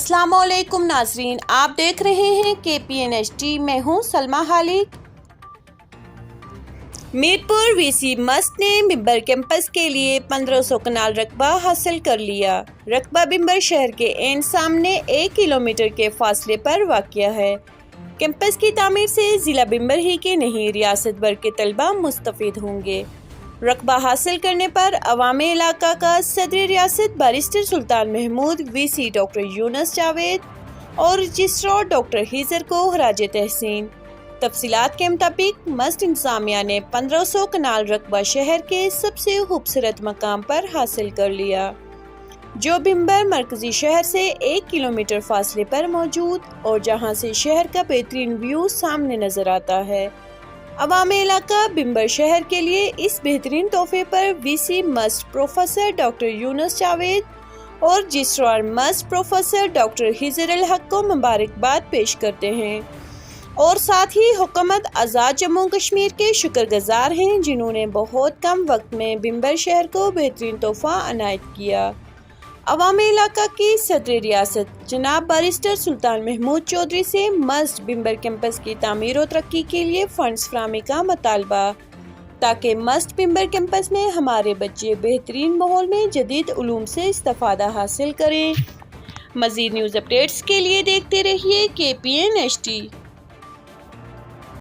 अस्सलाम वालेकुम नाजरीन, आप देख रहे हैं KPNHD। मैं हूं सलमा खालिद। मीरपुर वीसी मस्ट ने बिम्बर कैंपस के लिए 1500 कनाल रकबा हासिल कर लिया। रकबा बिम्बर शहर के एन सामने 1 किलोमीटर के फासले पर वाक़या है। कैंपस की तामीर से ज़िला बिम्बर ही के नहीं, रियासत भर के तलबा मुस्तफ़ीद होंगे। रकबा हासिल करने पर अवामी इलाका का सदर रियासत बैरिस्टर सुल्तान महमूद, वीसी डॉक्टर यूनुस जावेद और रजिस्ट्रार डॉक्टर हिजर को खराज तहसीन। तफसीलात के मुताबिक मस्ट इंतजामिया ने 1500 कनाल रकबा शहर के सबसे खूबसूरत मकाम पर हासिल कर लिया, जो बिम्बर मरकजी शहर से 1 किलोमीटर फासले पर मौजूद और जहां से शहर का बेहतरीन व्यू सामने नजर आता है। अवामी इलाका बिम्बर शहर के लिए इस बेहतरीन तोहफे पर VC must professor doctor Yunus Javed और रजिस्ट्रार मस्ट प्रोफेसर डॉक्टर हिजर अल हक को मुबारकबाद पेश करते हैं और साथ ही हुकूमत आज़ाद जम्मू कश्मीर के शुक्रगुजार हैं, जिन्होंने बहुत कम वक्त में बिम्बर शहर को बेहतरीन तोहफा अनायत किया। अवामी इलाका की सदर रियासत जनाब बैरिस्टर सुल्तान महमूद चौधरी से मस्ट बिम्बर कैंपस की तामीर और तरक्की के लिए फंड्स फराहमी का मुतालबा, ताकि मस्ट बिम्बर कैंपस में हमारे बच्चे बेहतरीन माहौल में जदीद उलूम से इस्तिफादा हासिल करें। मज़ीद न्यूज़ अपडेट्स के लिए देखते रहिए KPNHD।